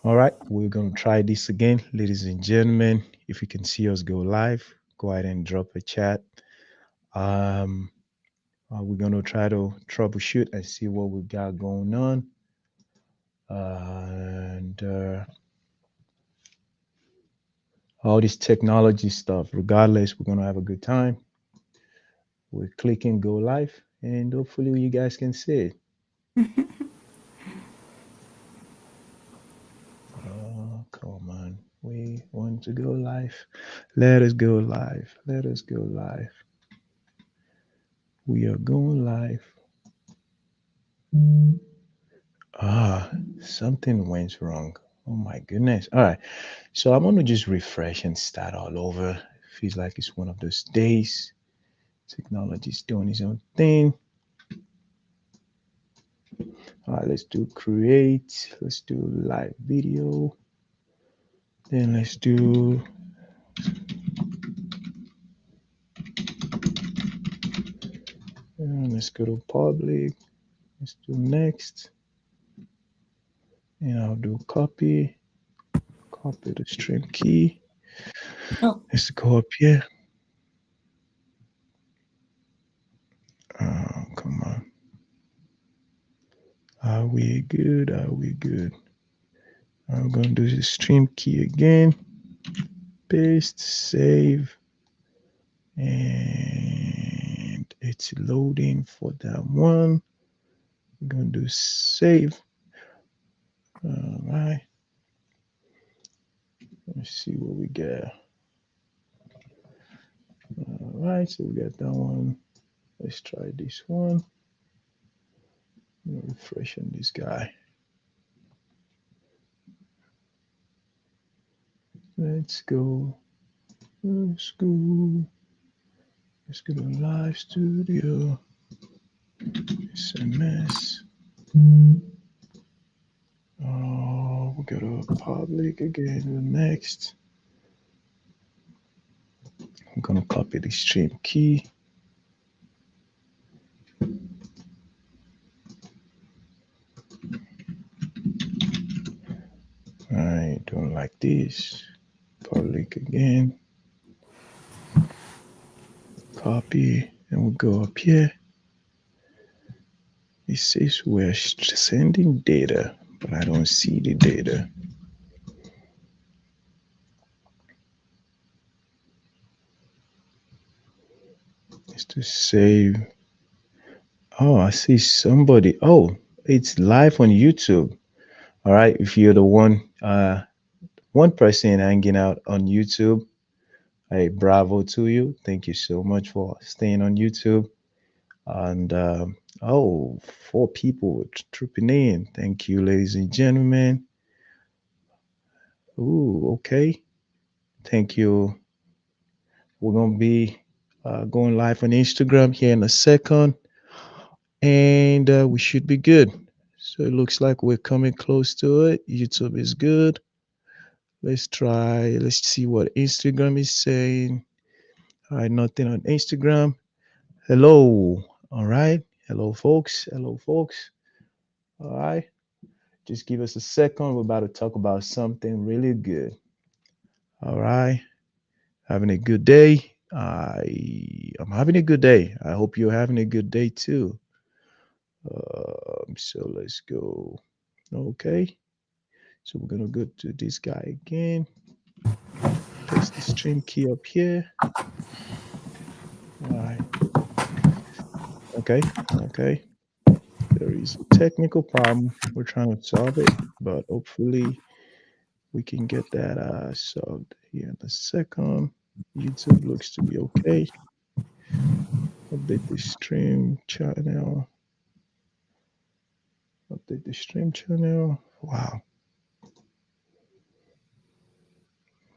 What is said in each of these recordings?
All right, we're going to try this again, ladies and gentlemen. If you can see us go live, go ahead and drop a chat. Um, we're going to try to troubleshoot and see what we got going on. And all this technology stuff, regardless, we're going to have a good time. We're clicking go live, and hopefully, you guys can see it. Oh, come on. We want to go live. Let us go live. Let us go live. We are going live. Ah, something went wrong. Oh my goodness. All right. So I'm going to just refresh and start all over. Feels like it's one of those days. Technology's doing its own thing. All right, let's do create. Let's do live video. Then let's do, let's go to public. Let's do next. And I'll do copy the stream key. Oh, Let's go up here. Come on. Are we good? Are we good? I'm going to do the stream key again. Paste, save, and it's loading for that one. We're going to do save. All right. Let's see what we get. All right. So we got that one. Let's try this one. Refreshing this guy. Let's go. Let's go. Let's go to live studio. SMS. Oh, we go to public again. Next, I'm gonna copy the stream key. I don't like this. Public again. Copy, and we go up here. It says we're sending data, but I don't see the data. It's to save. Oh, I see somebody. Oh, it's live on YouTube. All right, if you're the one person hanging out on YouTube, hey, bravo to you. Thank you so much for staying on YouTube. And oh, 4 people trooping in. Thank you, ladies and gentlemen. Ooh, okay. Thank you. We're gonna be going live on Instagram here in a second, and we should be good. So it looks like we're coming close to it. YouTube is good. Let's try. Let's see what Instagram is saying. All right, nothing on Instagram. Hello. All right. Hello, folks. Hello, folks. All right. Just give us a second. We're about to talk about something really good. All right. Having a good day. I'm having a good day. I hope you're having a good day too. So let's go. Okay. So we're gonna go to this guy again. Paste the stream key up here. All right. Okay. Okay. There is a technical problem. We're trying to solve it, but hopefully we can get that solved here in a second. YouTube looks to be okay. Update the stream channel. Update the stream channel. Wow.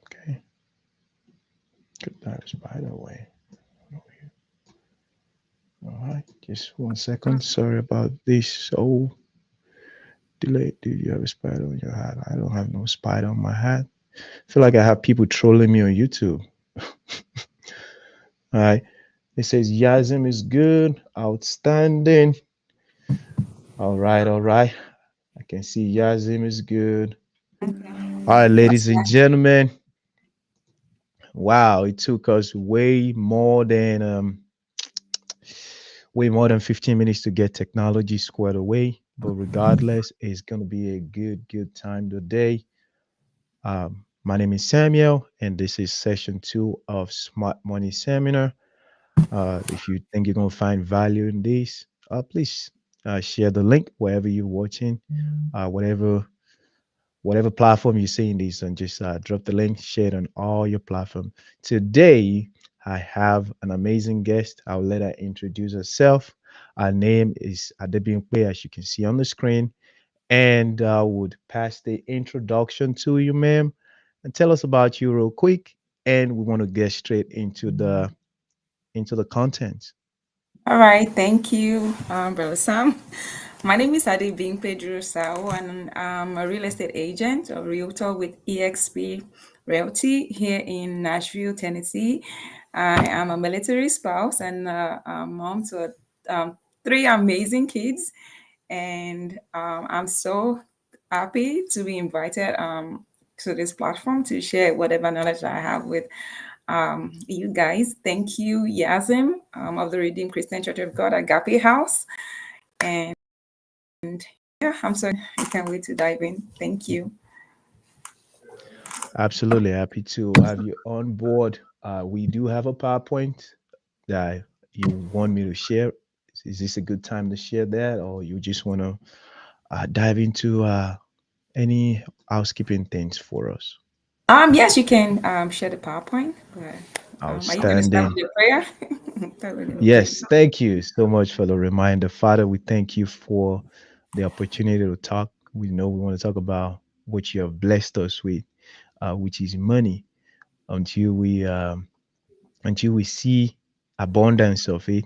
Okay. Good times, by the way. All right. Just 1 second. Sorry about this. Oh, delay. Did you have a spider on your hat? I don't have no spider on my hat. I feel like I have people trolling me on YouTube. All right. It says Yazim is good. Outstanding. All right. All right. I can see Yazim is good. All right, ladies and gentlemen. Wow, it took us way more than 15 minutes to get technology squared away. But regardless, it's gonna be a good time today. My name is Samuel, and this is session two of Smart Money Seminar. If you think you're gonna find value in this, please share the link wherever you're watching, whatever platform you're seeing this on. Just drop the link, share it on all your platform. Today, I have an amazing guest. I'll let her introduce herself. Her name is Adebimpe, as you can see on the screen, and I would pass the introduction to you, ma'am, and tell us about you real quick. And we want to get straight into the content. All right, thank you, Brother Sam. My name is Adi Bing Pedro Sao, and I'm a real estate agent, a realtor with EXP Realty here in Nashville, Tennessee. I am a military spouse and a mom to three amazing kids, and I'm so happy to be invited to this platform to share whatever knowledge I have with you guys. Thank you, Yazim of the Redeemed Christian Church of God Agape House. And yeah, I'm so I can't wait to dive in. Thank you. Absolutely happy to have you on board. We do have a PowerPoint that you want me to share. Is this a good time to share that, or you just want to dive into any housekeeping things for us? Yes, you can share the PowerPoint. But, are you going to start with Outstanding. your prayer? That would be okay. Yes, thank you so much for the reminder. Father, we thank you for the opportunity to talk. We know we want to talk about what you have blessed us with, which is money, until we see abundance of it.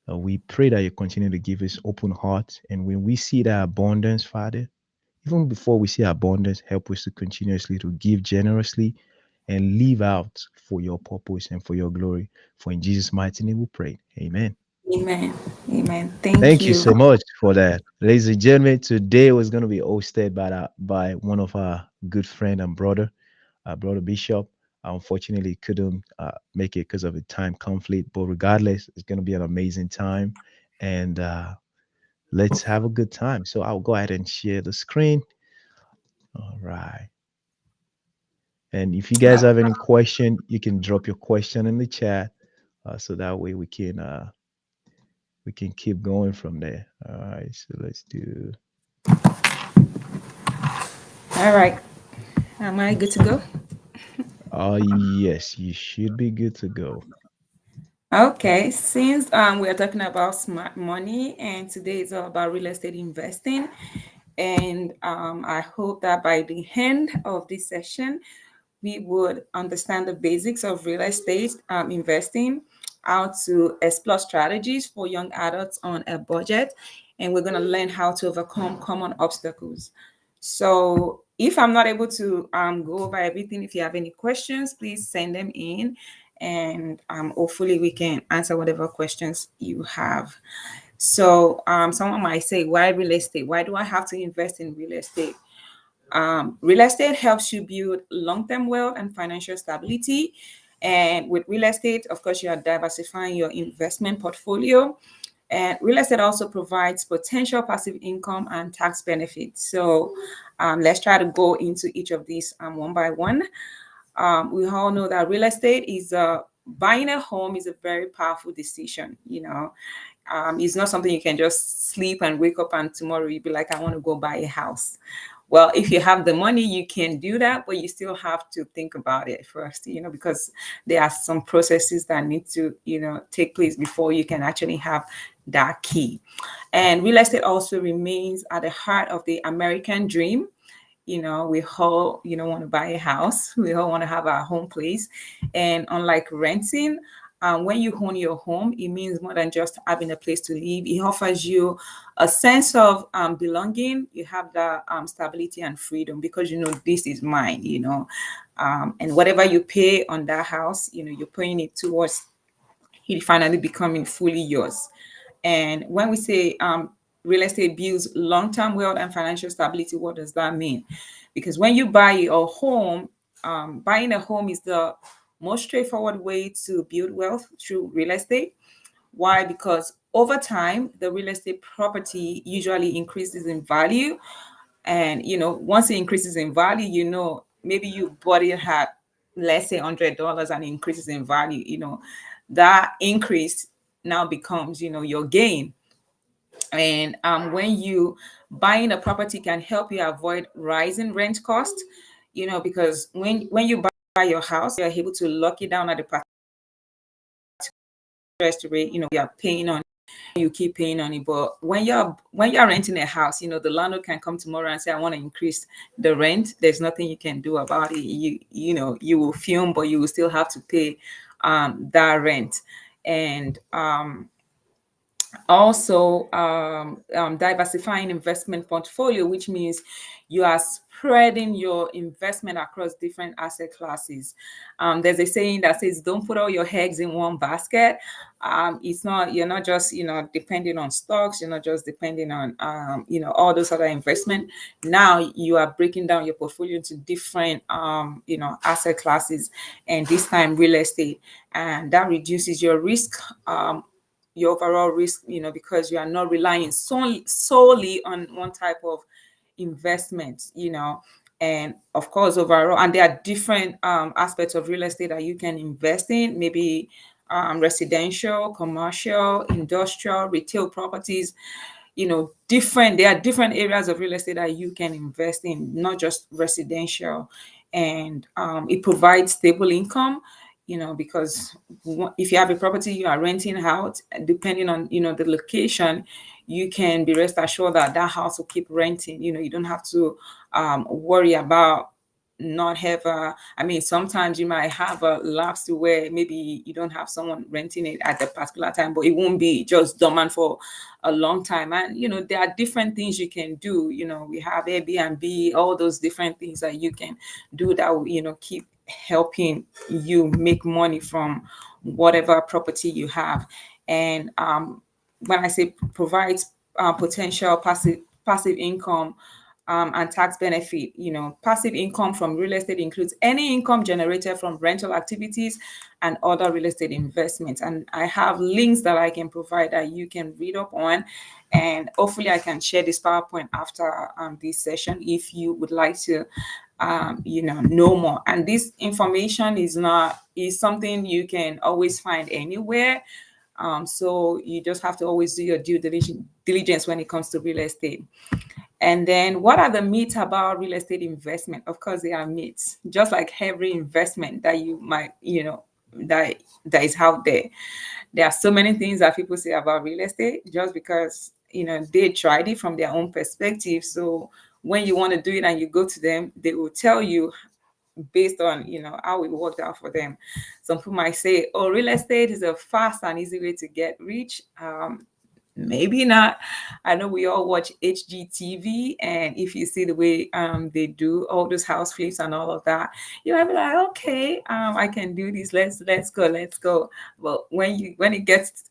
We pray that you continue to give us open hearts. And when we see that abundance, Father, even before we see abundance, help us to continuously to give generously and live out for your purpose and for your glory. For in Jesus' mighty name we pray. Amen. Amen. Amen. Thank Thank you you. so much for that. Ladies and gentlemen, today was going to be hosted by one of our good friend and brother, Brother Bishop. Unfortunately, couldn't make it because of a time conflict. But regardless, it's going to be an amazing time. And let's have a good time. So I'll go ahead and share the screen. All right. And if you guys have any question, you can drop your question in the chat, so that way we can keep going from there. All right. So let's do. All right. Am I good to go? Oh yes, you should be good to go. Okay, since we are talking about smart money, and today is all about real estate investing, and I hope that by the end of this session, we would understand the basics of real estate investing, how to explore strategies for young adults on a budget, and we're going to learn how to overcome common obstacles. So, if I'm not able to go over everything, if you have any questions, please send them in, and hopefully we can answer whatever questions you have. So, someone might say, "Why real estate? Why do I have to invest in real estate?" Real estate helps you build long-term wealth and financial stability. And with real estate, of course, you are diversifying your investment portfolio. And real estate also provides potential passive income and tax benefits. So let's try to go into each of these one by one. We all know that real estate is buying a home is a very powerful decision. It's not something you can just sleep and wake up and tomorrow you'll be like, I want to go buy a house. Well, if you have the money, you can do that, but you still have to think about it first, because there are some processes that need to, take place before you can actually have that key. And real estate also remains at the heart of the American dream. We all want to buy a house. We all want to have our home place. And unlike renting, when you own your home, it means more than just having a place to live. It offers you a sense of belonging. You have the stability and freedom because this is mine. And whatever you pay on that house, you're paying it towards it finally becoming fully yours. And when we say real estate builds long-term wealth and financial stability, what does that mean? because when you buy a home, buying a home is the most straightforward way to build wealth through real estate. Why? Because over time, the real estate property usually increases in value. And, once it increases in value, maybe you bought it at, let's say, $100 and it increases in value, that increase now becomes, your gain. And when you buying a property can help you avoid rising rent cost, because when you buy your house, you're able to lock it down at the interest rate, you're paying on, you keep paying on it. But when you're renting a house, the landlord can come tomorrow and say, I want to increase the rent. There's nothing you can do about it. You will film, but you will still have to pay that rent. And also diversifying investment portfolio, which means you are spreading your investment across different asset classes. There's a saying that says, don't put all your eggs in one basket. It's not, you're not just, depending on stocks, you're not just depending on, all those other investment. Now you are breaking down your portfolio into different, asset classes, and this time real estate. And that reduces your risk, your overall risk, because you are not relying solely on one type of investment, and of course, overall, and there are different aspects of real estate that you can invest in, maybe residential, commercial, industrial, retail properties, different, there are different areas of real estate that you can invest in, not just residential. And it provides stable income, because if you have a property you are renting out, depending on, the location, you can be rest assured that that house will keep renting. You don't have to worry about not have a, I mean, sometimes you might have a lapse to where maybe you don't have someone renting it at a particular time, but it won't be just dormant for a long time. And there are different things you can do. We have Airbnb, all those different things that you can do that will, keep helping you make money from whatever property you have. And when I say provides potential passive income, and tax benefit. Passive income from real estate includes any income generated from rental activities and other real estate investments. And I have links that I can provide that you can read up on. And hopefully, I can share this PowerPoint after this session if you would like to, know more. And this information is something you can always find anywhere. So you just have to always do your due diligence when it comes to real estate. And then what are the myths about real estate investment? Of course, there are myths, just like every investment that you might, that is out there. There are so many things that people say about real estate just because, they tried it from their own perspective. So when you want to do it and you go to them, they will tell you based on, how it worked out for them. Some people might say, oh, real estate is a fast and easy way to get rich. Maybe not. I know we all watch HGTV, and if you see the way they do all those house flips and all of that, you might be like, okay, I can do this. Let's go. But when it gets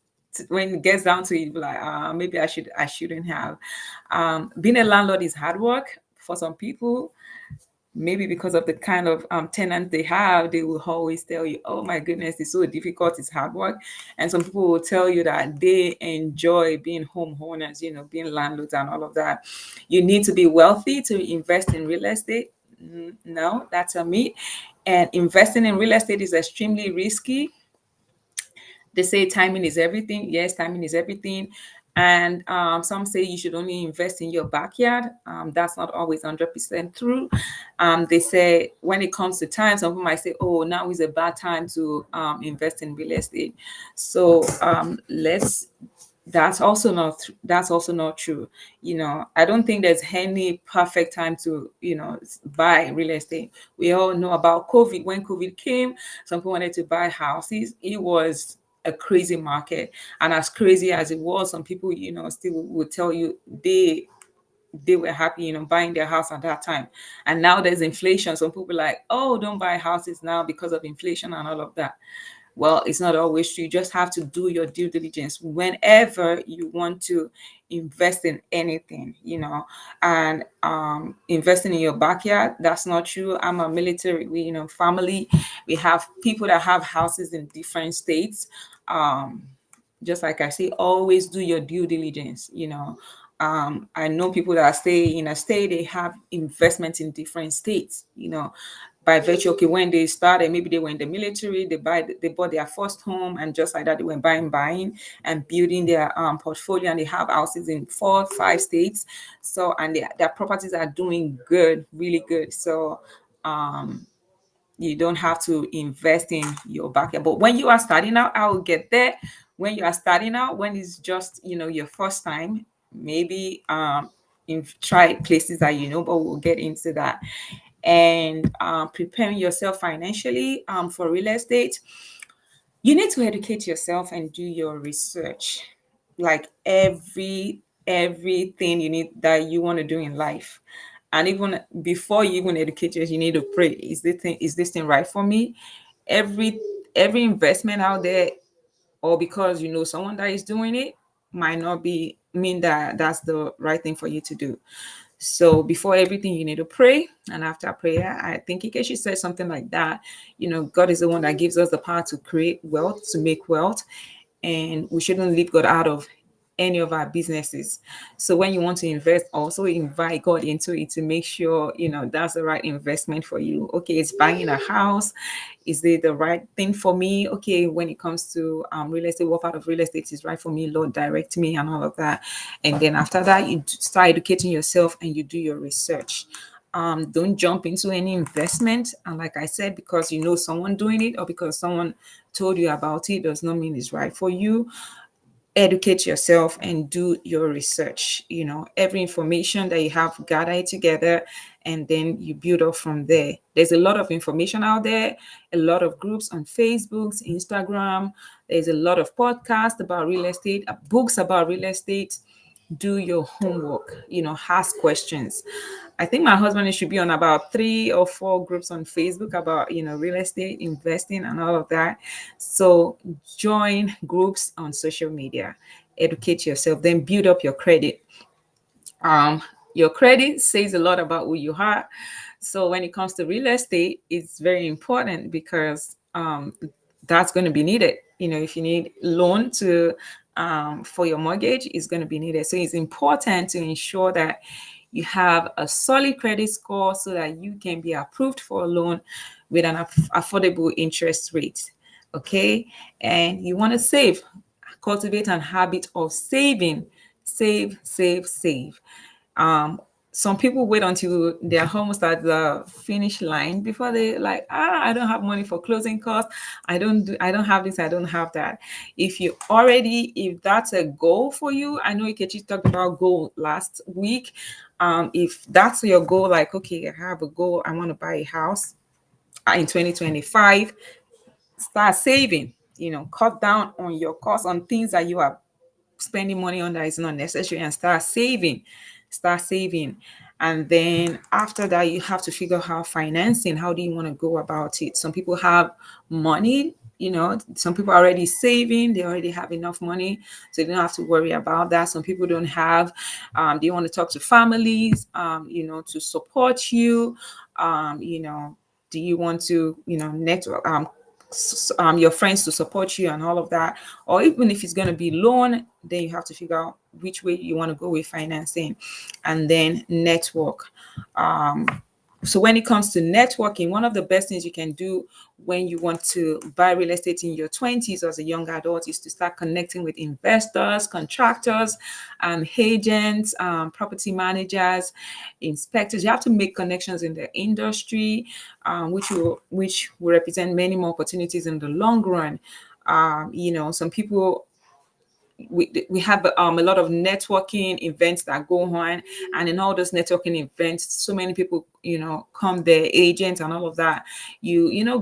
down to it, you'll be like, maybe I shouldn't have. Being a landlord is hard work for some people. Maybe because of the kind of tenants they have, they will always tell you, oh my goodness, it's so difficult, it's hard work. And some people will tell you that they enjoy being homeowners, being landlords and all of that. You need to be wealthy to invest in real estate. No, that's a myth. And investing in real estate is extremely risky. They say timing is everything. Yes, timing is everything. And some say you should only invest in your backyard. That's not always 100% true. They say when it comes to time, some people might say, oh, now is a bad time to invest in real estate. So let's that's also not true. I don't think there's any perfect time to buy real estate. We all know about COVID. When COVID came, some people wanted to buy houses. It was a crazy market, and as crazy as it was, some people still would tell you they were happy, buying their house at that time. And now there's inflation. Some people are like, oh, don't buy houses now because of inflation and all of that. Well, it's not always true. You just have to do your due diligence whenever you want to invest in anything, and investing in your backyard. That's not true. I'm a military, family. We have people that have houses in different states. Um, just like I say, always do your due diligence. I know people that stay in a state, they have investments in different states. By virtue, okay, when they started, maybe they were in the military, they bought their first home, and just like that, they went buying and building their portfolio, and they have houses in 4, 5 states. So, and their properties are doing good, really good. So, um, you don't have to invest in your backyard. But when you are starting out, I will get there. When you are starting out, when it's just your first time, maybe try places that but we'll get into that. And preparing yourself financially for real estate, you need to educate yourself and do your research, like everything you need that you want to do in life. And even before you even educate yourself, you need to pray, is this thing right for me? Every investment out there, or because you know someone that is doing it, might not be mean that that's the right thing for you to do. So before everything, you need to pray. And after prayer, I think Ikechi said something like that. God is the one that gives us the power to create wealth, to make wealth. And we shouldn't leave God out of any of our businesses. So when you want to invest, also invite God into it to make sure, that's the right investment for you. Okay, it's buying a house. Is it the right thing for me? Okay, when it comes to real estate, what part of real estate is right for me? Lord, direct me and all of that. And then after that, you start educating yourself and you do your research. Don't jump into any investment. And like I said, because you know someone doing it or because someone told you about it does not mean it's right for you. Educate yourself and do your research. Every information that you have, gather it together, and then you build up from there. There's a lot of information out there, a lot of groups on Facebook, Instagram. There's a lot of podcasts about real estate, books about real estate. Do your homework, ask questions. I think my husband should be on about 3 or 4 groups on Facebook about, real estate, investing, and all of that. So join groups on social media, educate yourself, then build up your credit. Um, your credit says a lot about who you are. So when it comes to real estate, it's very important because that's going to be needed. If you need loan to for your mortgage, it's going to be needed. So it's important to ensure that you have a solid credit score so that you can be approved for a loan with an affordable interest rate. Okay, and you want to save, cultivate an habit of saving. Save, save, save. um some people wait until they're almost at the finish line before they like, I don't have money for closing costs. I don't have this, I don't have that. If that's a goal for you, I know Ikechi talked about goal last week. If that's your goal, like, okay, I have a goal, I want to buy a house in 2025, start saving. Cut down on your costs on things that you are spending money on that is not necessary, and start saving. And then after that, you have to figure out financing. How do you want to go about it? Some people have money, some people are already saving, they already have enough money, so they don't have to worry about that. Some people don't have. They want to talk to families, to support you. Do you want to, network, your friends to support you and all of that? Or even if it's going to be loan, then you have to figure out which way you want to go with financing. And then network. So when it comes to networking, one of the best things you can do when you want to buy real estate in your 20s as a young adult is to start connecting with investors, contractors, agents, property managers, inspectors. You have to make connections in the industry, which will represent many more opportunities in the long run. Some people, we have a lot of networking events that go on, and in all those networking events, so many people come there, agents and all of that.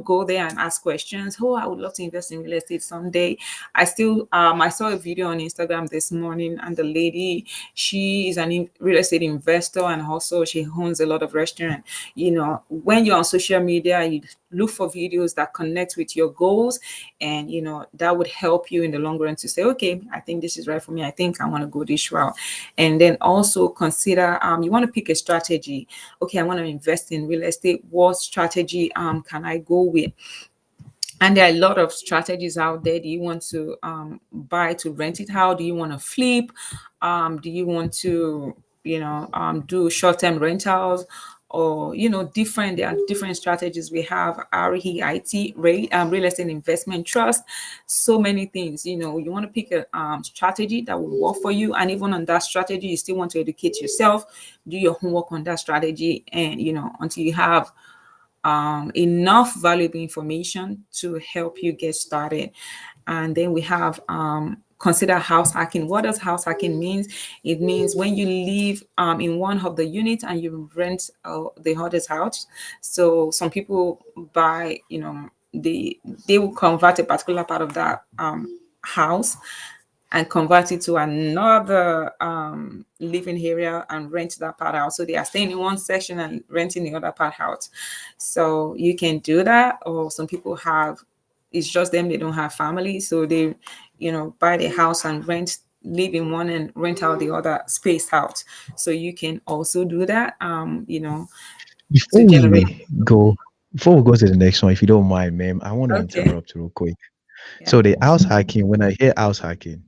Go there and ask questions. Oh, I would love to invest in real estate someday. I saw a video on Instagram this morning, and the lady, she is an real estate investor, and also she owns a lot of restaurants. When you're on social media, look for videos that connect with your goals, and that would help you in the long run to say, okay, I think this is right for me, I think I want to go this route. And then also consider, you want to pick a strategy. Okay, I want to invest in real estate, what strategy can I go with? And there are a lot of strategies out there. Do you want to buy to rent it out? Do you want to flip? Do you want to do short-term rentals? Or different, there are different strategies. We have REIT, real estate investment trust, so many things. You want to pick a strategy that will work for you, and even on that strategy you still want to educate yourself, do your homework on that strategy, and until you have enough valuable information to help you get started. And then we have consider house hacking. What does house hacking means? It means when you live in one of the units and you rent the others house. So some people buy, they will convert a particular part of that house and convert it to another living area and rent that part out. So they are staying in one section and renting the other part out. So you can do that. Or some people have, it's just them, they don't have family. So they, buy the house and live in one and rent out the other space out. So you can also do that, to Before generate. we go, before we go to the next one, if you don't mind, ma'am, I want to Okay. interrupt real quick. Yeah. So the house hacking, when I hear house hacking,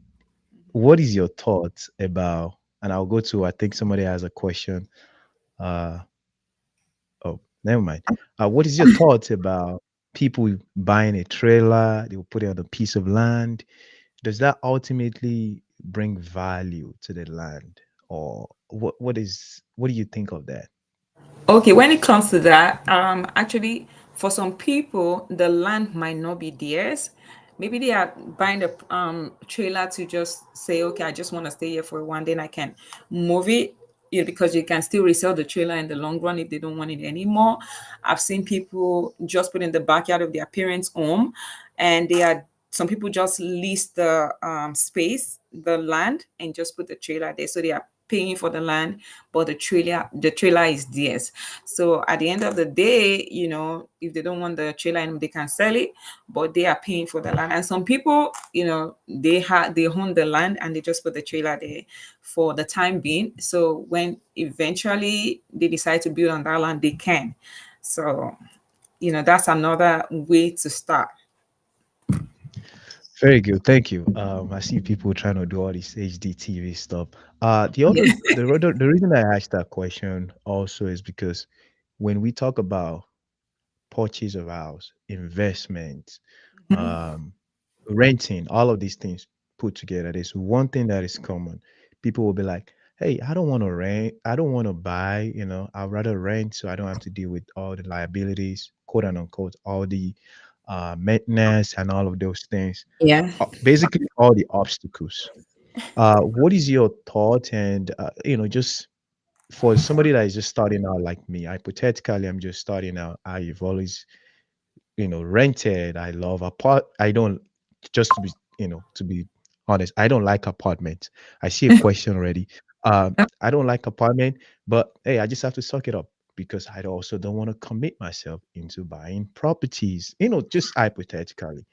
what is your thoughts about? And I'll go to, I think somebody has a question. Uh, oh, never mind. What is your thoughts about people buying a trailer? They will put it on a piece of land. Does that ultimately bring value to the land, or what do you think of that? Okay, when it comes to that, actually, for some people, the land might not be theirs. Maybe they are buying the trailer to just say, okay, I just want to stay here for one day and I can move it. Because you can still resell the trailer in the long run if they don't want it anymore. I've seen people just put in the backyard of their parents' home, and some people just lease the space, the land, and just put the trailer there. So they are paying for the land, but the trailer is theirs. So at the end of the day, if they don't want the trailer anymore, they can sell it, but they are paying for the land. And some people, they own the land and they just put the trailer there for the time being. So when eventually they decide to build on that land, they can. So that's another way to start. Very good, thank you. I see people trying to do all this HDTV stuff. Yeah. The reason I asked that question also is because when we talk about purchase of house, investment, um, renting, all of these things put together, there's one thing that is common. People will be like, "Hey, I don't want to rent. I don't want to buy. I'd rather rent so I don't have to deal with all the liabilities, quote and unquote, all the maintenance and all of those things. Yeah. Basically, all the obstacles." What is your thought? And just for somebody that is just starting out like me, hypothetically, I'm just starting out. I've always rented. I love apart. I don't just to be honest. I don't like apartments. I see a question already. I don't like apartment, but hey, I just have to suck it up because I also don't want to commit myself into buying properties. Just hypothetically,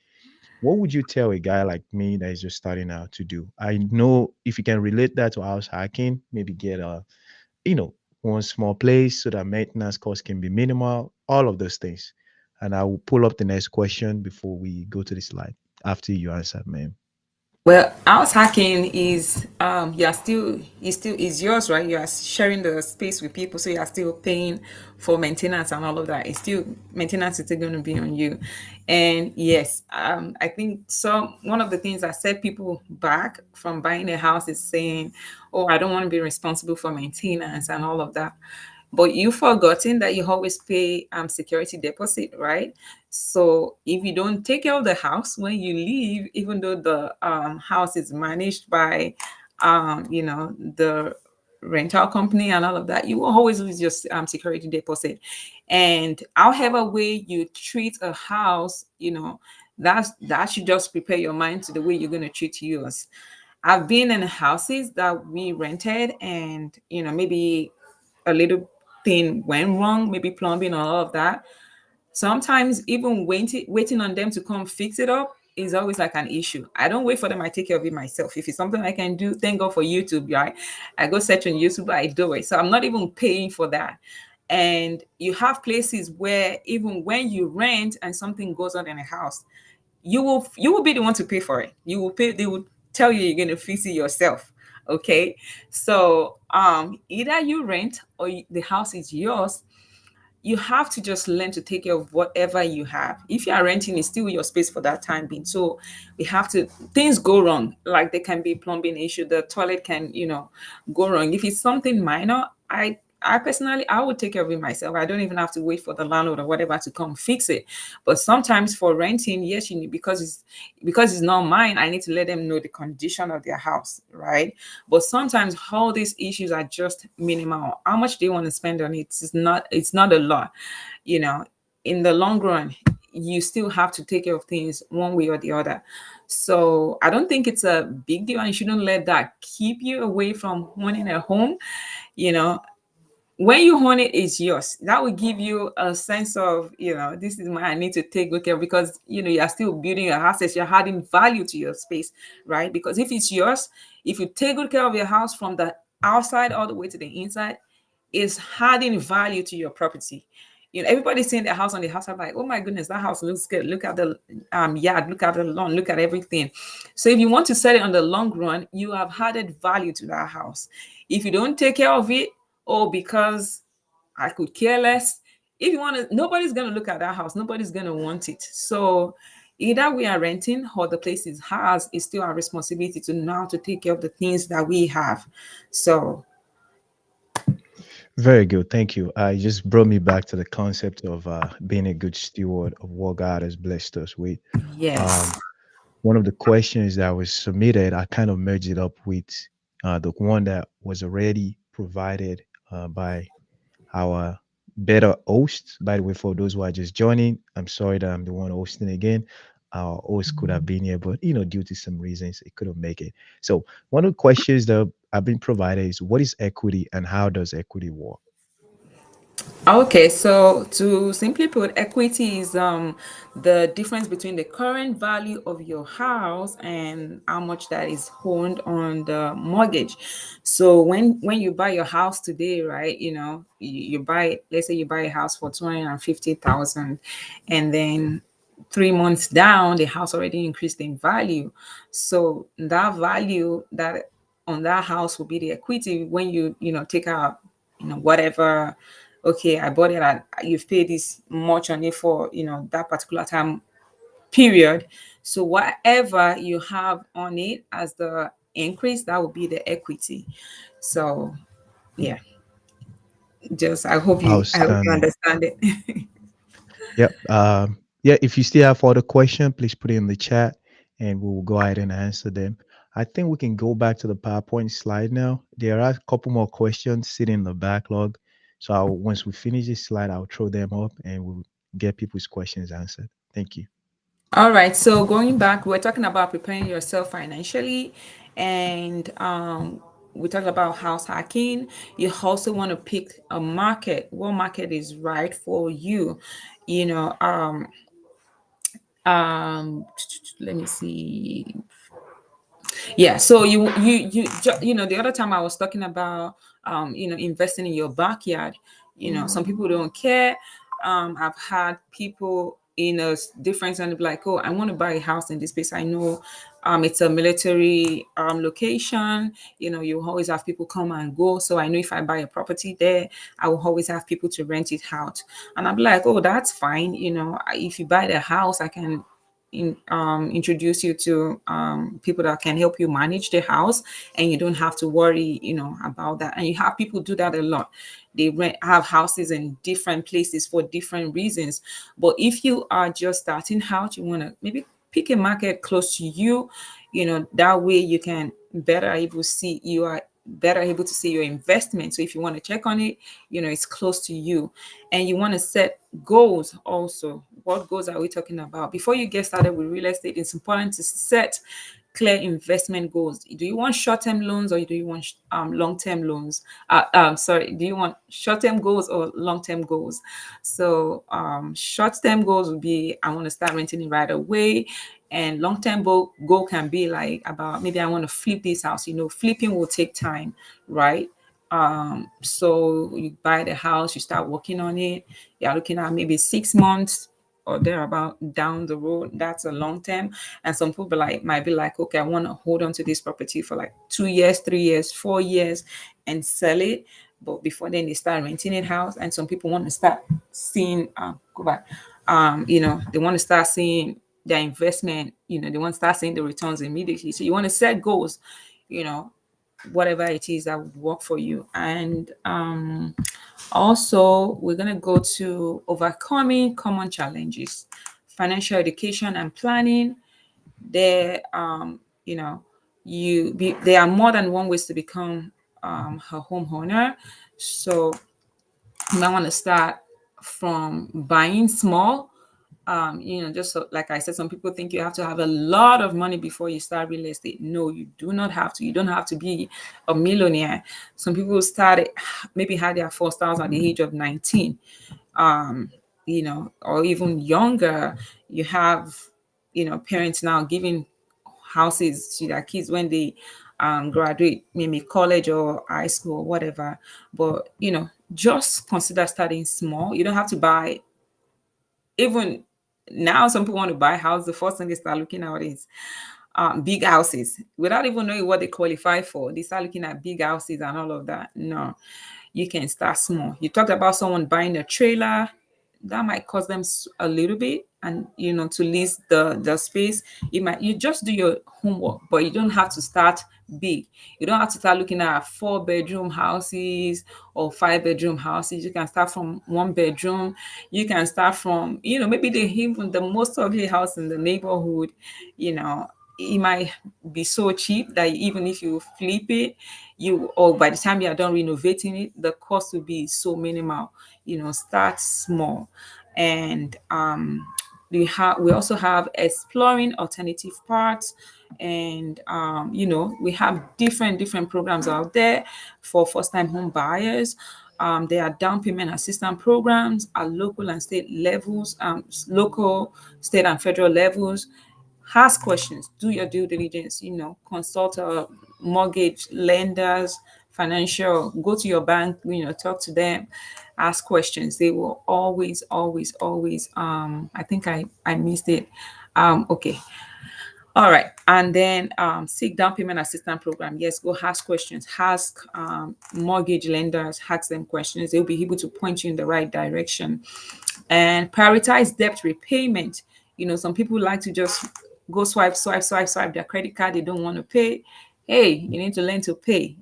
what would you tell a guy like me that is just starting out to do? I know if you can relate that to house hacking, maybe get a you know, one small place so that maintenance costs can be minimal, all of those things. And I will pull up the next question before we go to the slide after you answer, ma'am. Well, house hacking is you are still is still is yours, right? You are sharing the space with people, so you are still paying for maintenance and all of that. It's still maintenance is still going to be on you. And yes, I think one of the things that set people back from buying a house is saying, "Oh, I don't want to be responsible for maintenance and all of that." But you've forgotten that you always pay security deposit, right? So if you don't take care of the house when you leave, even though the house is managed by, the rental company and all of that, you will always lose your security deposit. And however way you treat a house, that should just prepare your mind to the way you're going to treat yours. I've been in houses that we rented, and maybe a little thing went wrong, maybe plumbing or all of that. Sometimes even waiting on them to come fix it up is always like an issue. I don't wait for them, I take care of it myself. If it's something I can do, thank God for YouTube, right? I go search on YouTube, I do it. So I'm not even paying for that. And you have places where even when you rent and something goes on in a house, you will be the one to pay for it. You will pay, they will tell you you're going to fix it yourself. Okay. So either you rent or the house is yours. You have to just learn to take care of whatever you have. If you are renting, it's still your space for that time being. So we have to, things go wrong. Like there can be plumbing issue, the toilet can, go wrong. If it's something minor, I personally I would take care of it myself. I don't even have to wait for the landlord or whatever to come fix it. But sometimes for renting, yes, you need, because it's not mine, I need to let them know the condition of their house, right? But sometimes all these issues are just minimal. How much they want to spend on it is not, it's not a lot, you know. In the long run, you still have to take care of things one way or the other. So I don't think it's a big deal, and you shouldn't let that keep you away from owning a home. You know, when you own it, it's yours. That will give you a sense of, this is my, I need to take good care, because you are still building your assets, you're adding value to your space, right? Because if it's yours, if you take good care of your house from the outside all the way to the inside, is adding value to your property. Everybody's seeing the house on the house. I'm like, oh my goodness, that house looks good. Look at the yard, look at the lawn, look at everything. So if you want to sell it on the long run, you have added value to that house. If you don't take care of it, or because I could care less, if you want to, nobody's gonna look at that house. Nobody's gonna want it. So either we are renting or the place is ours, it's still our responsibility to now to take care of the things that we have. So Very good. Thank you. It just brought me back to the concept of being a good steward of what God has blessed us with. Um, yes. one of the questions that was submitted, I kind of merged it up with the one that was already provided by our better host. By the way, for those who are just joining, I'm sorry that I'm the one hosting again. Our host could have been here, but due to some reasons, it couldn't make it. So, one of the questions that have been provided is, what is equity and how does equity work? Okay, so to simply put, equity is the difference between the current value of your house and how much that is owned on the mortgage. So when you buy your house today, right, you buy, let's say you buy a house for 250,000, and then 3 months down, the house already increased in value. So that value that on that house will be the equity when you take out, whatever. Okay, I bought it at, you've paid this much on it for that particular time period. So whatever you have on it as the increase, that will be the equity. So yeah, just I hope you Outstanding. understand it. Yep. Yeah, if you still have further question, please put it in the chat and we will go ahead and answer them. I think we can go back to the PowerPoint slide now. There are a couple more questions sitting in the backlog. So once we finish this slide, I'll throw them up and we'll get people's questions answered. Thank you. All right. So going back, we're talking about preparing yourself financially, and we talked about house hacking. You also want to pick a market. What market is right for you? You know, let me see. Yeah, so the other time I was talking about investing in your backyard. Some people don't care. I've had people in a different kind of like, oh, I want to buy a house in this place. I know it's a military location. You always have people come and go, so I know if I buy a property there, I will always have people to rent it out. And I'm like, oh, that's fine. If you buy the house, I can introduce you to people that can help you manage the house, and you don't have to worry about that. And you have people do that a lot. They have houses in different places for different reasons. But if you are just starting out, you want to maybe pick a market close to you. That way you can better able see you are better able to see your investment. So if you want to check on it, it's close to you. And you want to set goals also. What goals are we talking about? Before you get started with real estate, it's important to set clear investment goals. Do you want short-term loans or do you want long-term loans? Sorry, do you want short-term goals or long-term goals? So short-term goals would be I want to start renting it right away, and long-term goal can be like about maybe I want to flip this house. Flipping will take time, right? So you buy the house, you start working on it. You're looking at maybe 6 months or thereabout down the road. That's a long term. And some people might be like, okay, I want to hold on to this property for like 2 years, 3 years, 4 years, and sell it. But before then, they start renting it house. And some people want to start seeing, go back, they want to start seeing their investment. They want to start seeing the returns immediately. So you want to set goals. You know, whatever it is that would work for you. And also, we're going to go to overcoming common challenges, financial education and planning. There, there are more than one ways to become a homeowner. So you might want to start from buying small. Just like I said, some people think you have to have a lot of money before you start real estate. No, you do not have to. You don't have to be a millionaire. Some people started, maybe had their first house at the age of 19, um, or even younger. You have, parents now giving houses to their kids when they graduate, maybe college or high school or whatever. But, just consider starting small. You don't have to buy, even now, some people want to buy a house. The first thing they start looking at is big houses without even knowing what they qualify for. They start looking at big houses and all of that. No, you can start small. You talked about someone buying a trailer. That might cost them a little bit, and to lease the space, you just do your homework, but you don't have to start big. You don't have to start looking at 4-bedroom houses or 5-bedroom houses. You can start from 1 bedroom. You can start from, maybe they even the most ugly house in the neighborhood. you know it might be so cheap that even if you flip it, or by the time you are done renovating it, the cost will be so minimal. Start small. And we also have exploring alternative parts. And we have different programs out there for first time home buyers. There are down payment assistance programs at local and state levels, local, state, and federal levels. Ask questions, do your due diligence, consult mortgage lenders, financial, go to your bank, talk to them, ask questions. They will always, always, always, I think I missed it. Okay. All right. And then seek down payment assistance program. Yes, go ask questions. Ask mortgage lenders, ask them questions. They'll be able to point you in the right direction. And prioritize debt repayment. Some people like to just go swipe, swipe, swipe, swipe their credit card. They don't want to pay. Hey, you need to learn to pay.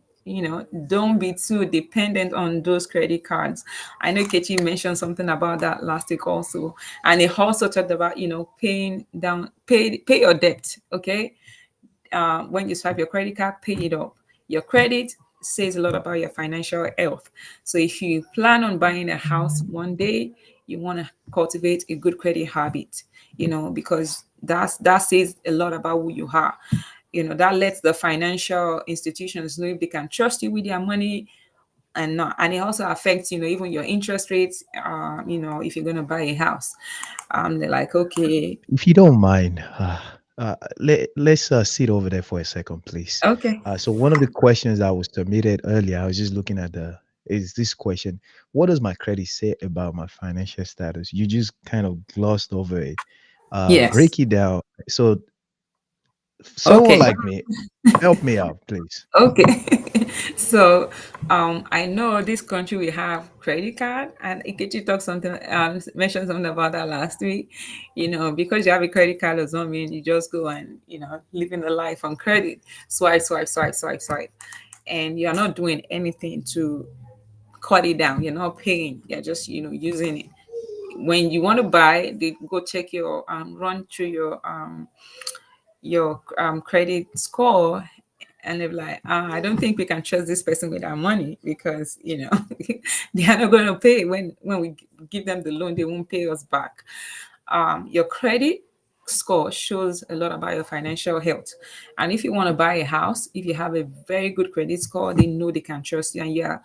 Don't be too dependent on those credit cards. I know Kechi mentioned something about that last week also. And he also talked about, paying down, pay your debt. Okay. When you swipe your credit card, pay it up. Your credit says a lot about your financial health. So if you plan on buying a house one day, you want to cultivate a good credit habit, because that says a lot about who you are. That lets the financial institutions know if they can trust you with their money and not. And it also affects, even your interest rates. If you're going to buy a house, they're like, okay, If you don't mind, let's sit over there for a second, please. okay, So one of the questions that was submitted earlier, I was just looking at is this question: what does my credit say about my financial status? You just kind of glossed over it. yes, Break it down. So someone okay. like me, help me out, please. Okay. So I know this country we have credit card, and Ikechi talked something mentioned something about that last week. Because you have a credit card does not mean you just go and living the life on credit. Swipe, swipe, swipe, swipe, swipe. And you're not doing anything to cut it down. You're not paying. You're just, using it. When you want to buy, they go check your run through your credit score, and they're like, I don't think we can trust this person with our money, because they are not going to pay. When we give them the loan, they won't pay us back. Your credit, score shows a lot about your financial health. And if you want to buy a house, if you have a very good credit score, they know they can trust you, and you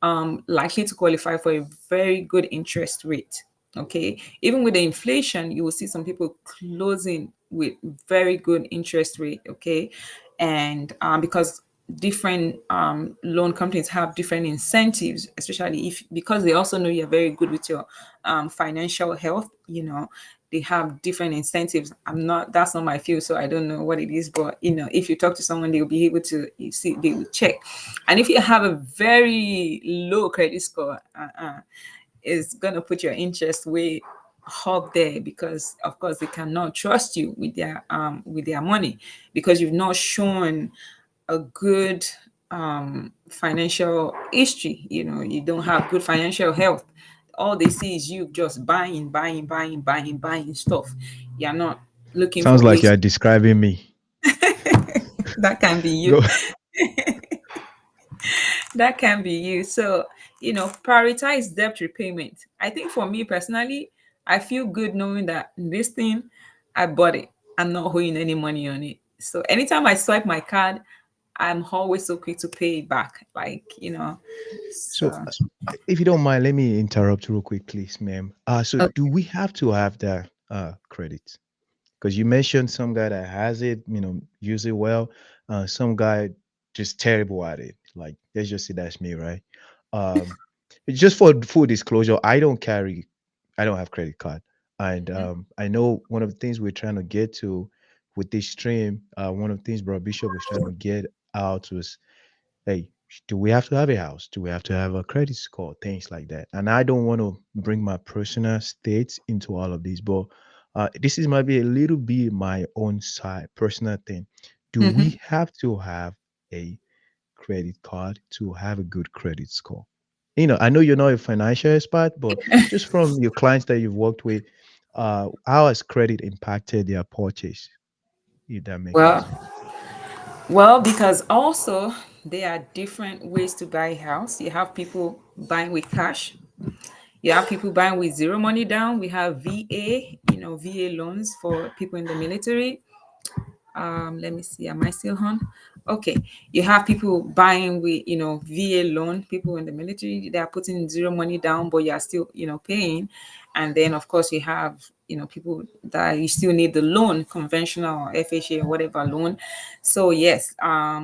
are likely to qualify for a very good interest rate. Okay, even with the inflation, you will see some people closing with very good interest rate. Okay, and because different loan companies have different incentives, especially if because they also know you're very good with your financial health. They have different incentives. That's not my field, so I don't know what it is. But if you talk to someone, they'll be able to, you see, they will check. And if you have a very low credit score, it's gonna put your interest way up there, because of course they cannot trust you with their money, because you've not shown a good financial history. You don't have good financial health. All they see is you just buying, buying, buying, buying, buying stuff. You're not looking Sounds for like ways. you're describing me. That can be you. Go. That can be you. So, prioritize debt repayment. I think for me personally, I feel good knowing that this thing, I bought it. I'm not owing any money on it. So anytime I swipe my card, I'm always so quick to pay it back. So, So if you don't mind, let me interrupt real quick, please, ma'am. So okay. do we have to have that credit? Because you mentioned some guy that has it, use it well. Some guy just terrible at it. Like, let's just say that's me, right? Um, just for full disclosure, I don't have credit card, and I know one of the things we're trying to get to with this stream. One of the things Bro Bishop was trying to get out was, hey, do we have to have a house? Do we have to have a credit score? Things like that. And I don't want to bring my personal states into all of this, but this is might be a little bit my own side personal thing. Do we have to have a credit card to have a good credit score? I know you're not a financial expert, but just from your clients that you've worked with, how has credit impacted their purchase? If that makes any Well, sense. because also there are different ways to buy a house. You have people buying with cash. You have people buying with zero money down. We have VA, VA loans for people in the military. Let me see, am I still on? Okay. You have people buying with VA loan, people in the military, they are putting zero money down, but you are still paying. And then of course you have people that you still need the loan, conventional or FHA or whatever loan. So yes,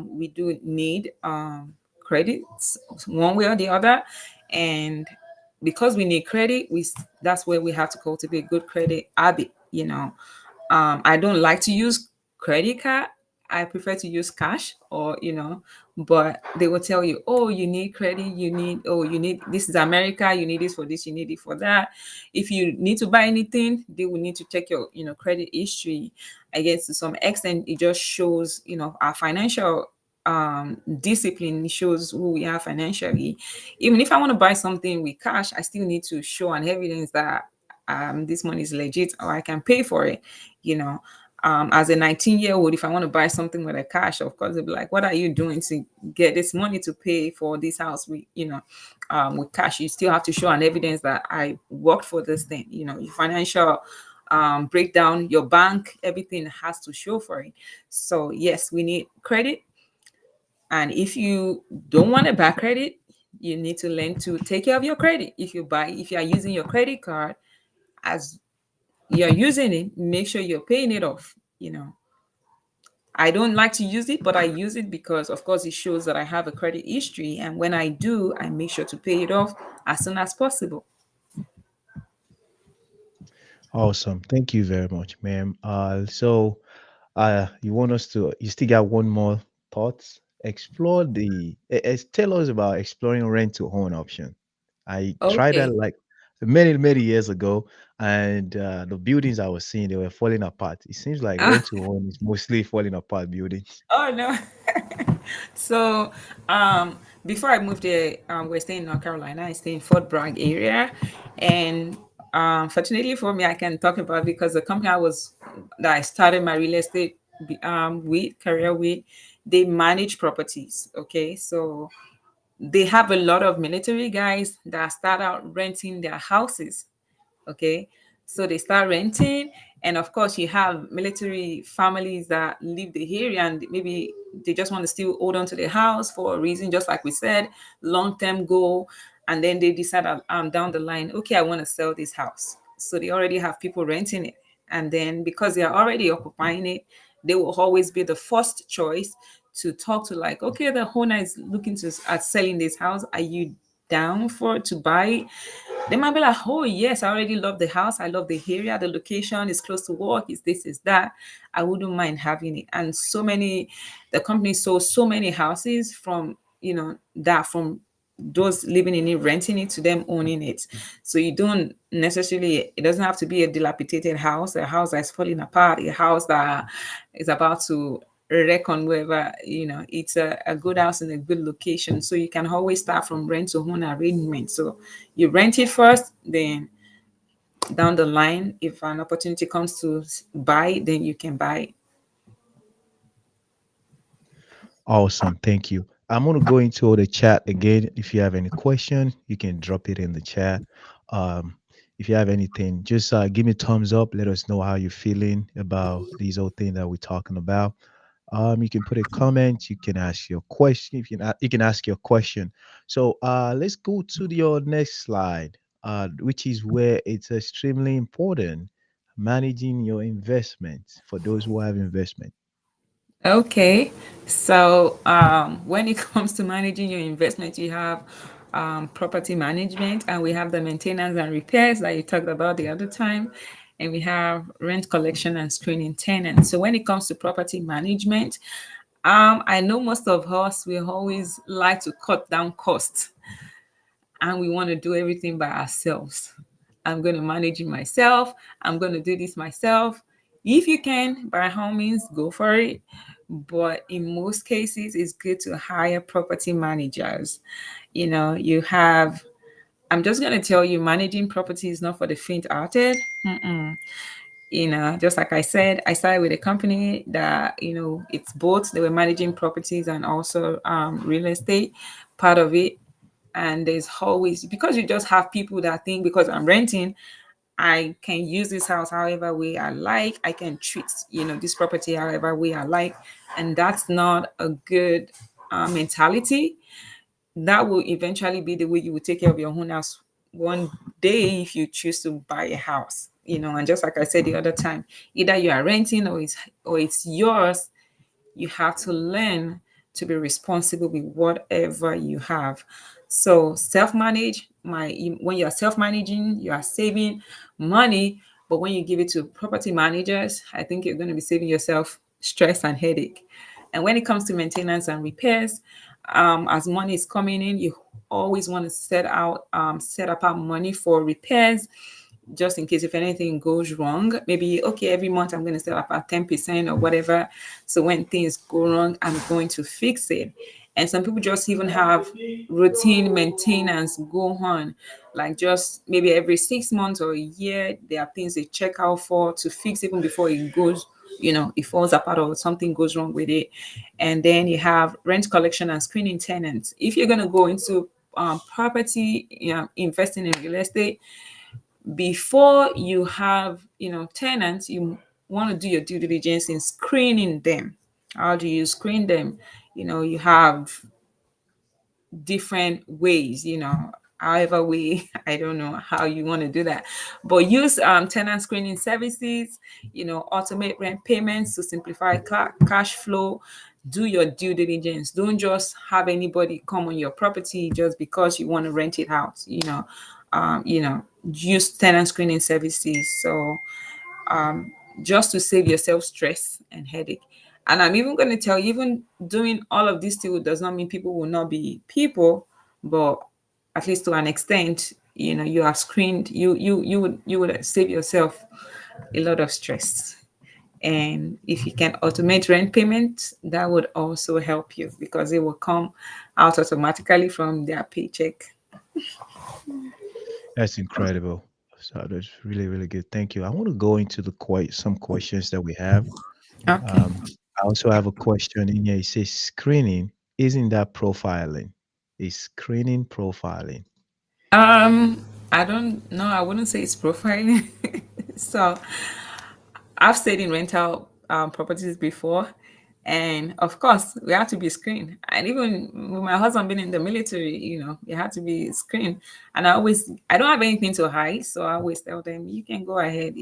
we do need credits one way or the other. And because we need credit, that's where we have to cultivate good credit habit. I don't like to use credit card. I prefer to use cash, but they will tell you, oh, you need credit, you need, this is America, you need this for this, you need it for that. If you need to buy anything, they will need to check your, credit history. I guess to some extent, it just shows, our financial discipline. It shows who we are financially. Even if I want to buy something with cash, I still need to show an evidence that this money is legit, or I can pay for it. You know, as a 19-year-old, if I want to buy something with a cash, of course they'll be like, "What are you doing to get this money to pay for this house?" With cash, you still have to show an evidence that I worked for this thing. Your financial breakdown, your bank, everything has to show for it. So yes, we need credit, and if you don't want a bad credit, you need to learn to take care of your credit. If you are using your credit card, as you're using it, make sure you're paying it off. I don't like to use it, but I use it because, of course, it shows that I have a credit history. And when I do, I make sure to pay it off as soon as possible. Awesome. Thank you very much, ma'am. So you still got one more thoughts? Explore tell us about exploring rent to own option. I tried that Okay. like many, many years ago, and the buildings I was seeing, they were falling apart. It seems like rent to own is mostly falling apart buildings. Oh, no. So, before I moved there, we're staying in North Carolina. I stay in Fort Bragg area, and fortunately for me, I can talk about, because the company that I started my real estate with career with, they manage properties. Okay, so they have a lot of military guys that start out renting their houses. Okay, So they start renting, and of course, you have military families that leave the area and maybe they just want to still hold on to the house for a reason, just like we said, long term goal. And then they decide down the line, okay, I want to sell this house. So they already have people renting it. And then because they are already occupying it, they will always be the first choice to talk to, like, okay, the owner is looking to at selling this house. Are you down for to buy it? They might be like, oh yes, I already love the house. I love the area. The location is close to work. Is this, is that. I wouldn't mind having it. And so many, the company sold so many houses from, that from those living in it, renting it to them owning it. So you don't necessarily, it doesn't have to be a dilapidated house, a house that's falling apart, a house that is about to wreck on wherever, it's a good house in a good location. So you can always start from rent to own arrangement. So you rent it first, then down the line, if an opportunity comes to buy, then you can buy. Awesome. Thank you. I'm going to go into the chat again. If you have any question, you can drop it in the chat. Um, if you have anything, just give me thumbs up. Let us know how you're feeling about these old things that we're talking about. You can put a comment. You can ask your question. You can ask your question. So let's go to your next slide, which is where it's extremely important managing your investments for those who have investment. Okay, so when it comes to managing your investment, you have property management, and we have the maintenance and repairs that you talked about the other time, and we have rent collection and screening tenants. So when it comes to property management, I know most of us we always like to cut down costs, and we want to do everything by ourselves. I'm going to manage it myself. I'm going to do this myself. If you can, by all means, go for it. But in most cases, it's good to hire property managers. You have, I'm just going to tell you, managing property is not for the faint hearted. Just like I said, I started with a company that, it's both. They were managing properties and also real estate, part of it. And there's always, because you just have people that think because I'm renting, I can use this house however way I like. I can treat, this property however way I like. And that's not a good mentality. That will eventually be the way you will take care of your own house one day if you choose to buy a house. And just like I said the other time, either you are renting or it's yours. You have to learn to be responsible with whatever you have. So self-manage, when you're self-managing, you are saving money. But when you give it to property managers, I think you're going to be saving yourself stress and headache. And when it comes to maintenance and repairs, as money is coming in, you always want to set apart money for repairs, just in case if anything goes wrong. Maybe, okay, every month I'm going to set up at 10% or whatever. So when things go wrong, I'm going to fix it. And some people just even have routine maintenance go on, like just maybe every 6 months or a year, there are things they check out for to fix even before it goes, it falls apart or something goes wrong with it. And then you have rent collection and screening tenants. If you're going to go into property, investing in real estate, before you have tenants, you want to do your due diligence in screening them. How do you screen them? You have different ways, however way, I don't know how you want to do that, but use tenant screening services, automate rent payments to simplify cash flow. Do your due diligence. Don't just have anybody come on your property just because you want to rent it out. Use tenant screening services. So just to save yourself stress and headache. And I'm even going to tell you, even doing all of this still does not mean people will not be people, but at least to an extent, you have screened, you would save yourself a lot of stress. And if you can automate rent payments, that would also help you because it will come out automatically from their paycheck. That's incredible. So that's really, really good. Thank you. I want to go into some questions that we have. Okay. Um, I also have a question in here. It says screening. Isn't that profiling? Is screening profiling? I don't know. I wouldn't say it's profiling. So I've stayed in rental properties before, and of course, we had to be screened. And even with my husband being in the military, you had to be screened. And I don't have anything to hide, so I always tell them, you can go ahead.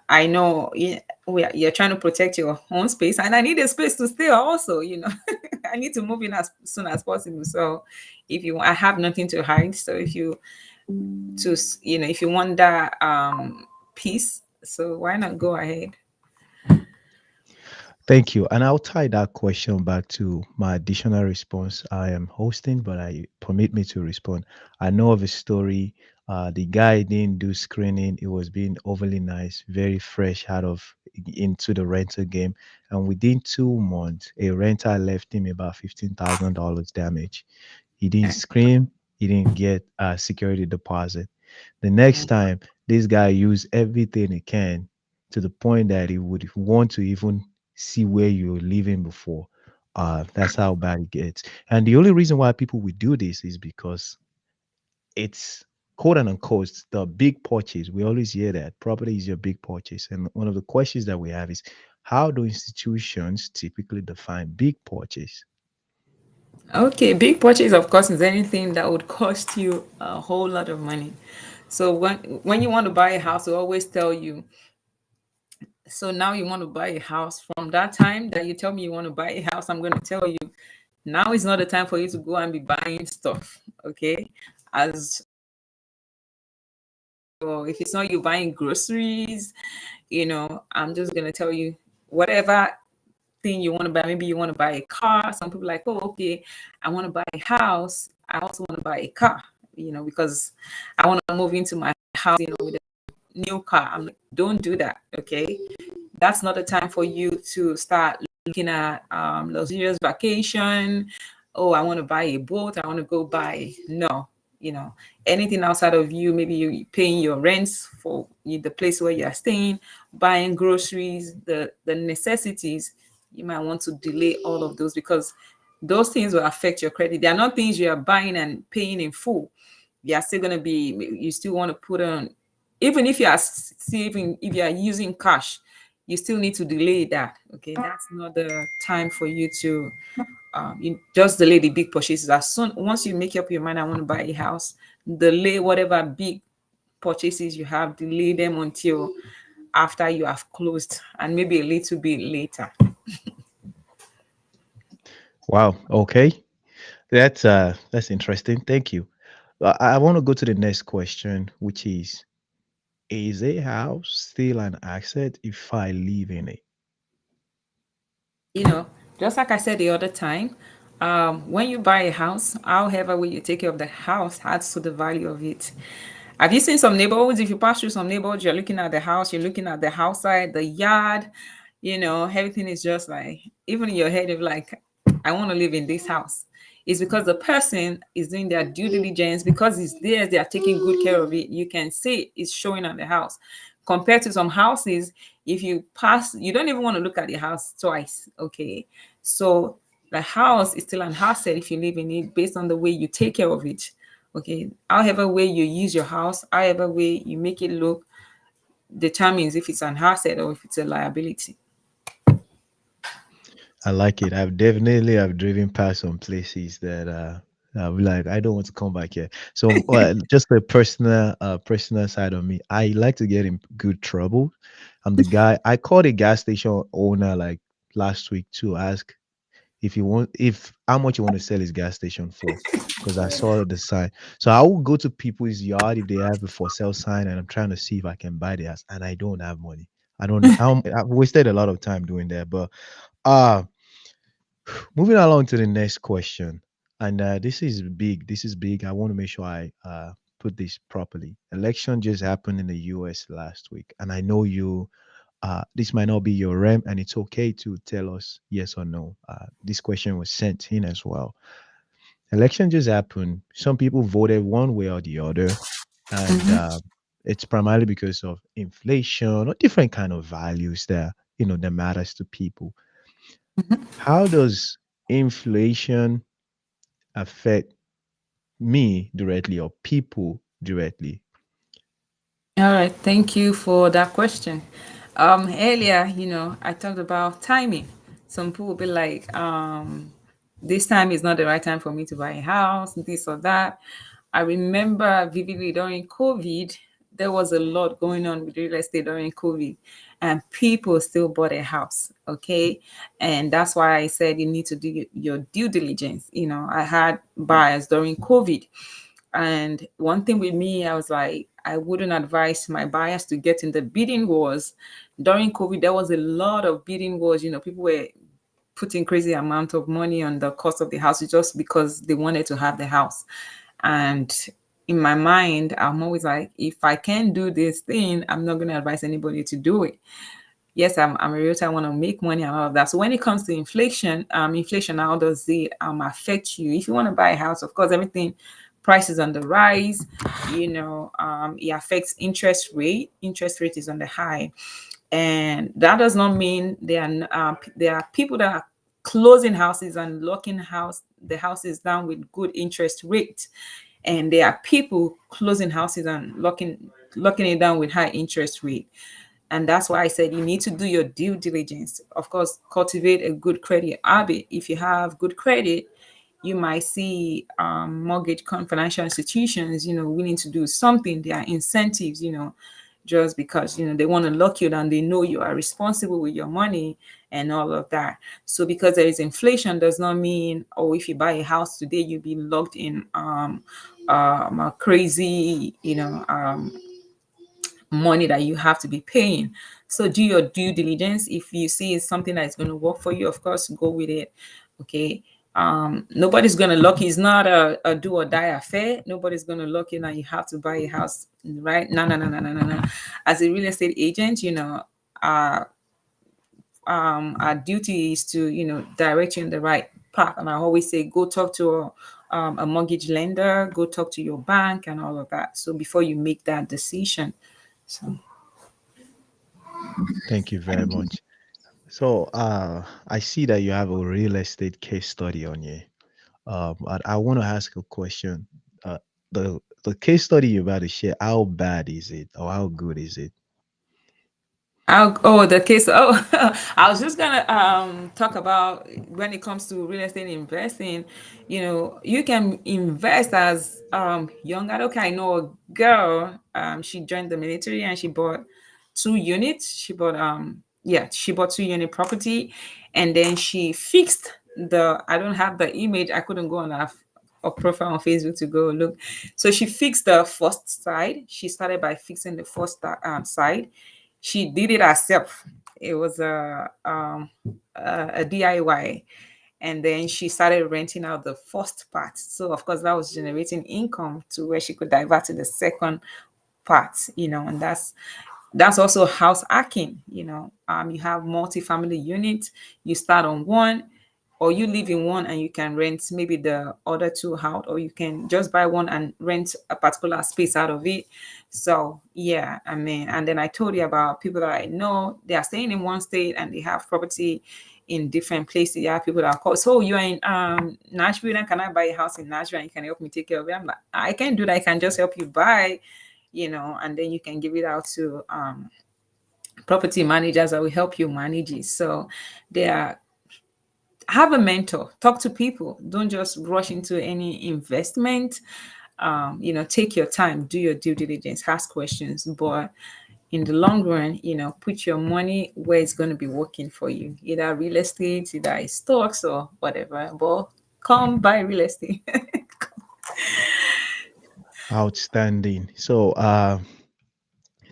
I know you're trying to protect your own space, and I need a space to stay. Also, I need to move in as soon as possible. So, I have nothing to hide. So if you want that peace, so why not go ahead? Thank you. And I'll tie that question back to my additional response. I am hosting, but I permit me to respond. I know of a story. The guy didn't do screening. It was being overly nice, very fresh out of into the rental game. And within 2 months, a renter left him about $15,000 damage. He didn't scream. He didn't get a security deposit. The next time, this guy used everything he can to the point that he would want to even see where you were living before. That's how bad it gets. And the only reason why people would do this is because it's quote unquote the big purchase. We always hear that property is your big purchase. And one of the questions that we have is how do institutions typically define big purchase? Okay, big purchase, of course, is anything that would cost you a whole lot of money. So when you want to buy a house, they always tell you. So now you want to buy a house. From that time that you tell me you want to buy a house, I'm going to tell you now is not the time for you to go and be buying stuff. Okay, as or if it's not you buying groceries, I'm just going to tell you whatever thing you want to buy. Maybe you want to buy a car. Some people are like, oh, okay, I want to buy a house. I also want to buy a car, because I want to move into my house, with a new car. I'm like, don't do that. Okay. That's not the time for you to start looking at luxurious vacation. Oh, I want to buy a boat. I want to go buy. No, you know, anything outside of you, maybe you paying your rents for the place where you are staying, buying groceries, the necessities. You might want to delay all of those because those things will affect your credit. They are not things you are buying and paying in full. They are still going to be, you still want to put on, even if you are saving, if you are using cash, you still need to delay that. Okay, that's not the time for you to you just delay the big purchases. As soon once you make up your mind, I want to buy a house, delay whatever big purchases you have, delay them until after you have closed and maybe a little bit later. Wow. Okay. That's interesting. Thank you. I want to go to the next question, which is a house still an asset if I live in it? you know, just like I said the other time, when you buy a house, however way you take care of the house adds to the value of it. Have you seen some neighborhoods? If you pass through some neighborhoods, you're looking at the house, you're looking at the house side, the yard, everything is just like, even in your head, you're like, I want to live in this house. It's because the person is doing their due diligence, because it's theirs, they are taking good care of it. You can see it's showing on the house. Compared to some houses, if you pass, you don't even want to look at the house twice. Okay. So the house is still an asset if you live in it based on the way you take care of it. Okay. However way you use your house, however way you make it look determines if it's an asset or if it's a liability. I like it. I've definitely have driven past some places that I'm like, I don't want to come back here. So just a personal side of me. I like to get in good trouble. I'm the guy. I called a gas station owner like last week to ask if how much you want to sell his gas station for, because I saw the sign. So I will go to people's yard if they have a for sale sign, and I'm trying to see if I can buy theirs, and I don't have money. I don't. I've wasted a lot of time doing that, but uh moving along to the next question, and this is big. This is big. I want to make sure I put this properly. Election just happened in the U.S. last week, and I know you. This might not be your realm, and it's okay to tell us yes or no. This question was sent in as well. Election just happened. Some people voted one way or the other, and it's primarily because of inflation or different kind of values that that matters to people. How does inflation affect me directly or people directly? All right, thank you for that question. Earlier, I talked about timing. Some people will be like, this time is not the right time for me to buy a house, this or that. I remember vividly during COVID, there was a lot going on with real estate during COVID, and people still bought a house. Okay. And that's why I said you need to do your due diligence. I had buyers during COVID. And one thing with me, I was like, I wouldn't advise my buyers to get in the bidding wars. During COVID, there was a lot of bidding wars. People were putting crazy amount of money on the cost of the house just because they wanted to have the house. And in my mind, I'm always like, if I can't do this thing, I'm not going to advise anybody to do it. Yes, I'm a realtor. I want to make money and all of that. So when it comes to inflation, how does it affect you? If you want to buy a house, of course, everything prices on the rise. It affects interest rate. Interest rate is on the high, and that does not mean there are people that are closing houses and locking the houses down with good interest rate, and there are people closing houses and locking it down with high interest rate. And that's why I said you need to do your due diligence. Of course, cultivate a good credit habit. If you have good credit, you might see financial institutions, willing to do something. There are incentives, just because they want to lock you down. They know you are responsible with your money and all of that. So because there is inflation does not mean, oh, if you buy a house today, you'll be locked in a crazy, money that you have to be paying. So do your due diligence. If you see it's something that is going to work for you, of course, go with it. Okay. Nobody's going to lock you. It's not a do or die affair. Nobody's going to lock you now. You have to buy a house, right? No, no, no, no, no, no, no. As a real estate agent, uh, our duty is to, direct you in the right path. And I always say, go talk to a mortgage lender, go talk to your bank and all of that. So before you make that decision. So Thank you very much. So, I see that you have a real estate case study on you. I want to ask a question. The case study you're about to share, how bad is it, or how good is it? The case. Oh, I was just gonna talk about when it comes to real estate investing. You can invest as young adult. Okay, I know a girl. She joined the military and she bought 2 units. She bought 2 unit property, and then she fixed the. I don't have the image. I couldn't go on a profile on Facebook to go look. So she fixed the first side. She started by fixing the first side. She did it herself. It was a DIY, and then she started renting out the first part. So of course that was generating income to where she could divert to the second part. And that's also house hacking. You have multi-family units. You start on one, or you live in one and you can rent maybe the other two out, or you can just buy one and rent a particular space out of it. So yeah, I mean, and then I told you about people that I know. They are staying in one state and they have property in different places. You have people that are called, so you're in Nashville, and can I buy a house in Nashville and you can help me take care of it? I'm like, I can do that. I can just help you buy, and then you can give it out to property managers that will help you manage it. So there are have a mentor, talk to people, don't just rush into any investment. Take your time, do your due diligence, ask questions, but in the long run, put your money where it's going to be working for you, either real estate, either stocks or whatever, but come buy real estate. Outstanding. So,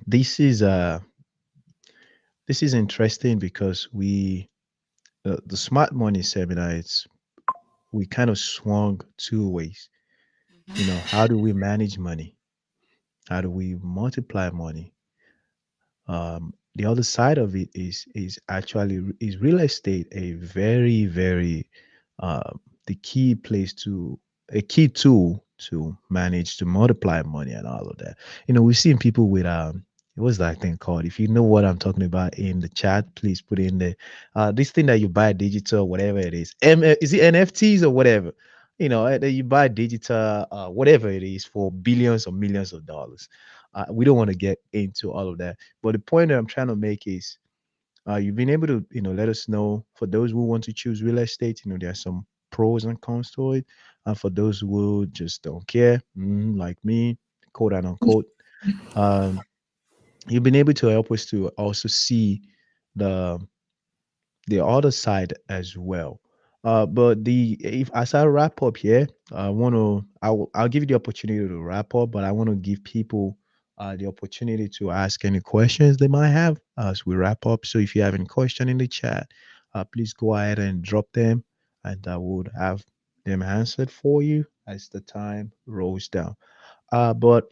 this is this is interesting because the smart money seminar, it's we kind of swung two ways. How do we manage money? How do we multiply money? The other side of it is actually is real estate a very very uh, the key place to a key tool to manage to multiply money and all of that. We've seen people with what's that thing called? If you know what I'm talking about in the chat, please put in the this thing that you buy digital, whatever it is. Is it NFTs or whatever? you buy digital, whatever it is, for billions or millions of dollars. We don't want to get into all of that. But the point that I'm trying to make is, you've been able to, let us know, for those who want to choose real estate, there are some pros and cons to it. And for those who just don't care, like me, quote and unquote, um, you've been able to help us to also see the the other side as well. But the if as I wrap up here, I'll give you the opportunity to wrap up, but I want to give people the opportunity to ask any questions they might have as we wrap up. So if you have any question in the chat, please go ahead and drop them, and I would have them answered for you as the time rolls down. But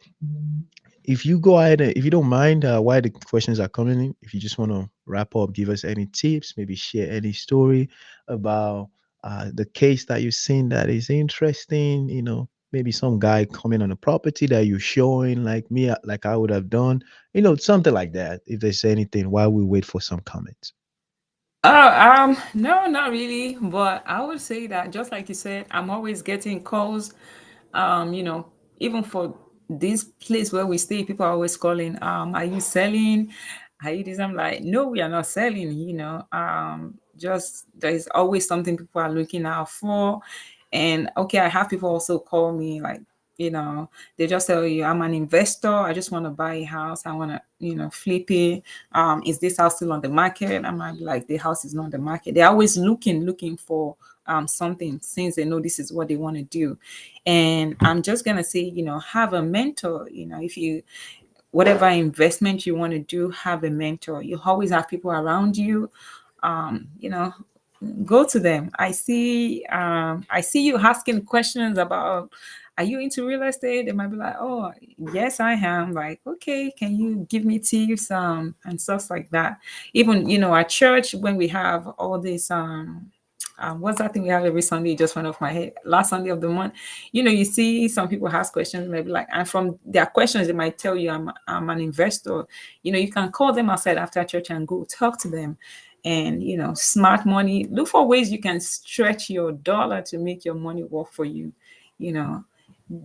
if you go ahead and if you don't mind, while the questions are coming in, if you just want to wrap up, give us any tips, maybe share any story about the case that you've seen that is interesting, maybe some guy coming on a property that you're showing, like me, like I would have done, something like that. If there's anything, while we wait for some comments. Oh, no, not really. But I would say that just like you said, I'm always getting calls. You know, even for this place where we stay, people are always calling. Are you selling? Are you this? I'm like, no, we are not selling. Just there's always something people are looking out for. And okay, I have people also call me like, you know, they just tell you, I'm an investor. I just want to buy a house. I want to, flip it. Is this house still on the market? I might be like, the house is not on the market. They're always looking for something since they know this is what they want to do. And I'm just gonna say, have a mentor. If you whatever investment you want to do, have a mentor. You always have people around you. Um, you know, Go to them. I see you asking questions about, are you into real estate? They might be like, oh yes, I am. Like, okay, can you give me tips and stuff like that. Even at church, when we have all this what's that thing we have every Sunday? It just went off my head. Last Sunday of the month, you see some people ask questions, maybe like, and from their questions, they might tell you, I'm an investor. You can call them outside after church and go talk to them. And smart money. Look for ways you can stretch your dollar to make your money work for you. You know,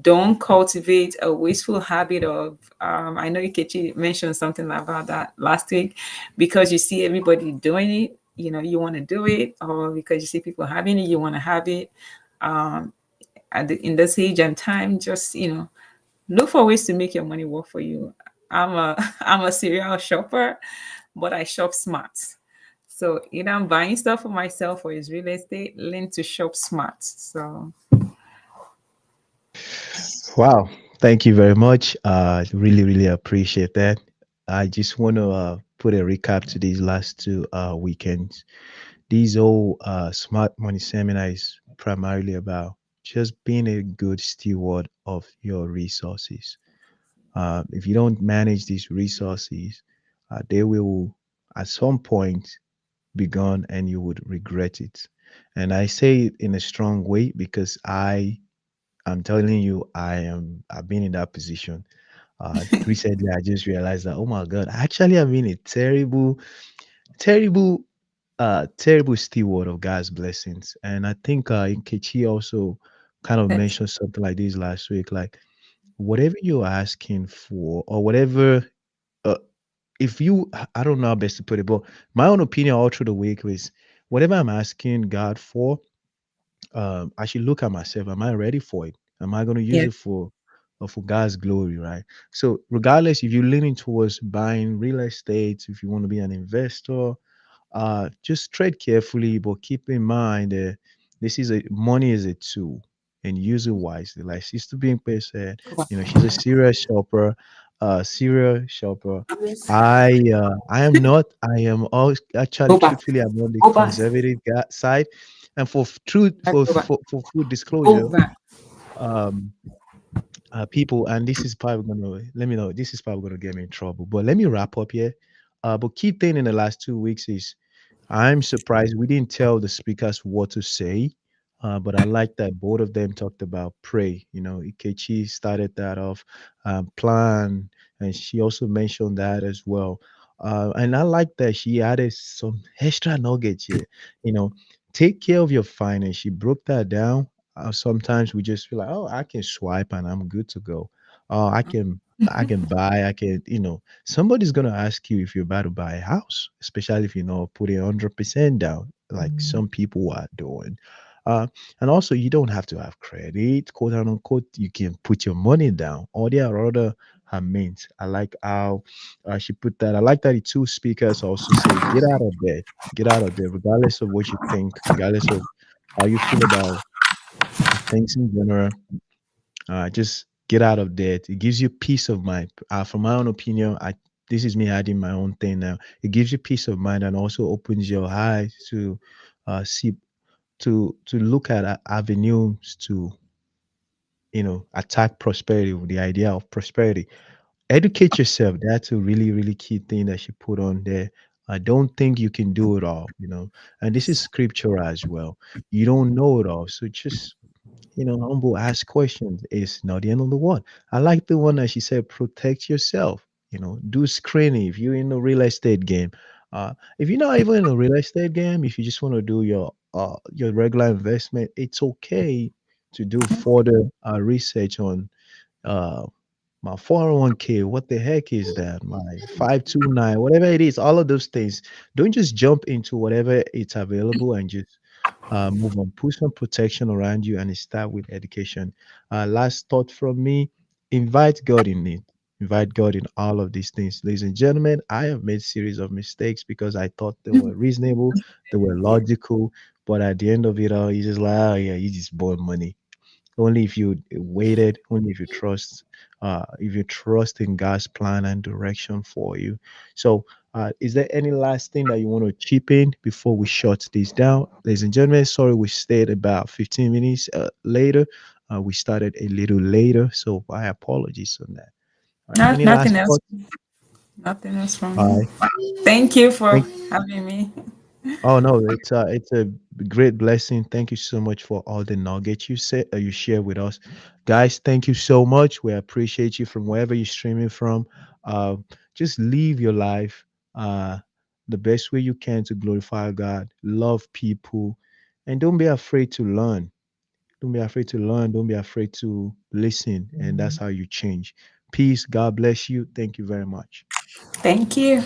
don't cultivate a wasteful habit of. I know Ikechi mentioned something about that last week, because you see everybody doing it. You want to do it, or because you see people having it, you want to have it. Um, in this age and time, just look for ways to make your money work for you. I'm a I'm a serial shopper, but I shop smart. So either I'm buying stuff for myself or it's real estate, learn to shop smart. So Wow. Thank you very much. Really, really appreciate that. I just want to put a recap to these last two weekends. These whole smart money seminar is primarily about just being a good steward of your resources. If you don't manage these resources, they will at some point be gone and you would regret it. And I say it in a strong way because I'm telling you, I've been in that position. Recently, I just realized that, oh my God, actually, I've been a terrible, terrible steward of God's blessings. And I think Nkechi also kind of that's mentioned something like this last week. Like, whatever you're asking for, or whatever, uh, if you, I don't know how best to put it, but my own opinion all through the week was whatever I'm asking God for, I should look at myself. Am I ready for it? Am I going to use yeah. it for God's glory, right? So, regardless if you're leaning towards buying real estate, if you want to be an investor, just tread carefully, but keep in mind that money is a tool, and use it wisely. Like Sister Bimpe said, she's a serious shopper, serial shopper. I am not. I am always actually, Go back. truthfully, I'm on the Go back. conservative side. And for truth, Go back. for full Go disclosure, back. um, people, and this is probably gonna let me know. This is probably gonna get me in trouble. But let me wrap up here. But key thing in the last 2 weeks is I'm surprised we didn't tell the speakers what to say, but I like that both of them talked about pray. Ikechi started that off, plan, and she also mentioned that as well. And I like that she added some extra nuggets here. You know, take care of your finance. She broke that down. Sometimes we just feel like, oh, I can swipe and I'm good to go. Oh, I can buy. I can, somebody's gonna ask you if you're about to buy a house, especially if you know put 100% down, like some people are doing. Uh, and also, you don't have to have credit, quote unquote. You can put your money down. Or there are other means. I like how she put that. I like that the two speakers also say, get out of debt, get out of debt, regardless of what you think, regardless of how you feel about things in general. Just get out of debt. It gives you peace of mind. From my own opinion, this is me adding my own thing now. It gives you peace of mind and also opens your eyes to see to look at avenues to attack prosperity with the idea of prosperity. Educate yourself. That's a really really key thing that she put on there. I don't think you can do it all. And this is scripture as well. You don't know it all, so just humble, ask questions. It's not the end of the world. I like the one that she said, protect yourself. Do screening if you're in the real estate game. If you're not even in the real estate game, if you just want to do your regular investment, it's okay to do further research on uh, my 401k. What the heck is that? My 529, whatever it is, all of those things. Don't just jump into whatever it's available and just move on. Put some protection around you and start with education. Last thought from me, invite God in it. Invite God in all of these things. Ladies and gentlemen, I have made series of mistakes because I thought they were reasonable, they were logical, but at the end of it all, you just like, oh yeah, you just borrowed money. Only if you waited, only if you trust in God's plan and direction for you. So, is there any last thing that you want to chip in before we shut this down, ladies and gentlemen? Sorry, we stayed about 15 minutes later. We started a little later, so I apologies on that. All right, any last Nothing else. thoughts? Nothing else from All me. right. Thank you for Thank having me. Oh no, it's a great blessing. Thank you so much for all the nuggets you share with us, guys. Thank you so much. We appreciate you from wherever you're streaming from. Uh, just live your life the best way you can to glorify God. Love people, and don't be afraid to learn. Don't be afraid to learn. Don't be afraid to listen, and that's how you change. Peace. God bless you. Thank you very much. Thank you.